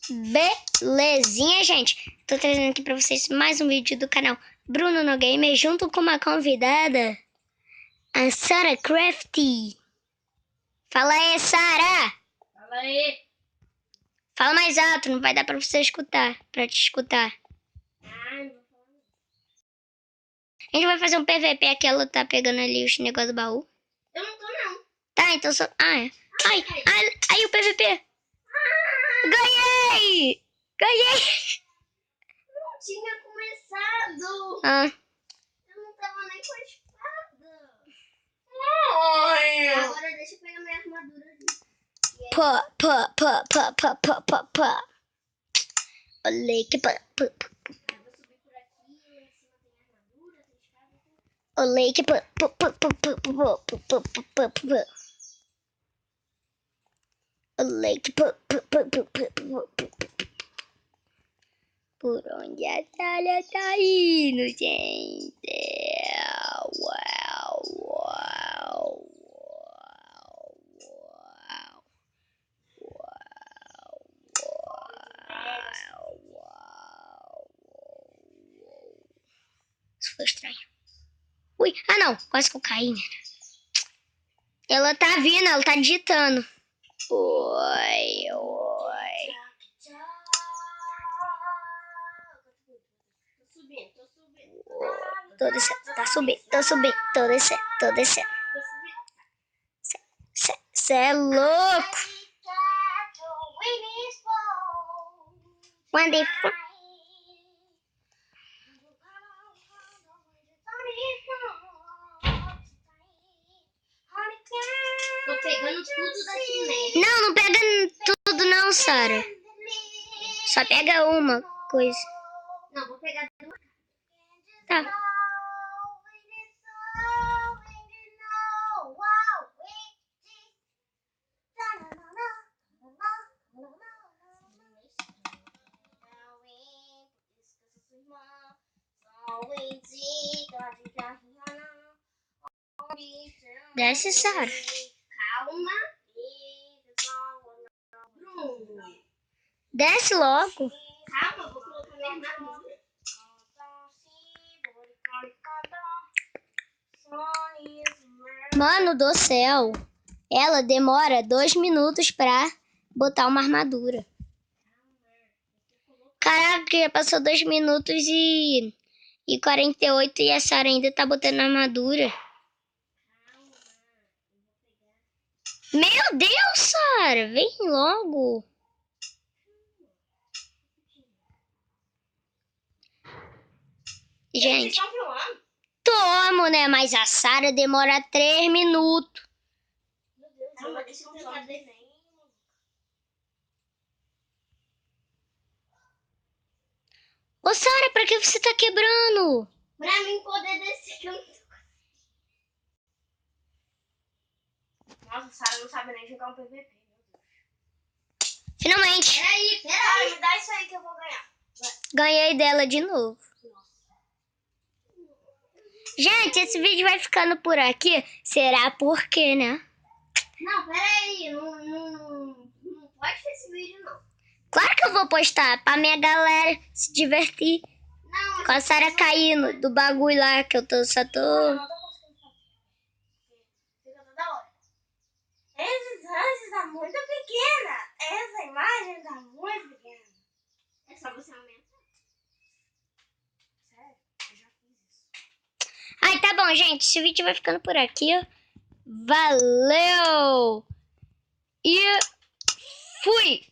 Belezinha, gente? Tô trazendo aqui pra vocês mais um vídeo do canal Bruno no Gamer, junto com uma convidada, a Sara Crafty. Fala aí, Sara! Fala aí! Fala mais alto, não vai dar pra você escutar, pra te escutar. A gente vai fazer um PVP aqui, ela tá pegando ali os negócios do baú. Eu não tô, não. Tá, então só... Ai, o PVP! Ganhei! Ganhei! Não tinha começado. Eu não tava nem com a espada. Agora deixa eu pegar minha armadura ali. Pá. Olha que pá. Eu vou subir por aqui, lá em cima tem armadura, tem espada. Olha que pá. Olha que pá. Por onde a Thalia tá indo, gente? Uau. Isso foi estranho. Ui, não, quase que eu caí, né? Ela tá vindo, ela tá digitando. Oi. Tô subindo. Tô descendo, tô descendo. Cê é louco. Mandei. Tô pegando tudo daqui, né? Não pega tudo não, Sara. Só pega uma coisa. Não, vou pegar duas. Tá. Desce, Sara. Calma. Bruno. Desce logo. Calma, vou colocar minha armadura. Mano do céu. Ela demora 2 minutos pra botar uma armadura. Caraca, já passou 2 minutos e 48 e a Sara ainda tá botando armadura. Meu Deus, Sara, vem logo. Gente, tomo, né? Mas a Sara demora 3 minutos. Calma, deixa eu tentar descer. Ô, Sara, pra que você tá quebrando? Pra mim poder descer, que eu não tô conseguindo. Nossa, a Sara não sabe nem jogar um PVP, meu Deus. Finalmente. Peraí. Sara, me dá isso aí que eu vou ganhar. Ganhei dela de novo. Gente, esse vídeo vai ficando por aqui. Será por quê, né? Não, peraí. Não pode ter esse vídeo, não. Claro que eu vou postar pra minha galera se divertir. Não, com a Sara caindo do bagulho lá que eu só tô... não tô conseguindo fazer. Fica toda hora. Esses anjos tá muito pequena. Essa imagem tá muito pequena. É só você aumentar. Sério? Eu já fiz isso. Ai, tá bom, gente. Esse vídeo vai ficando por aqui. Valeu! E fui!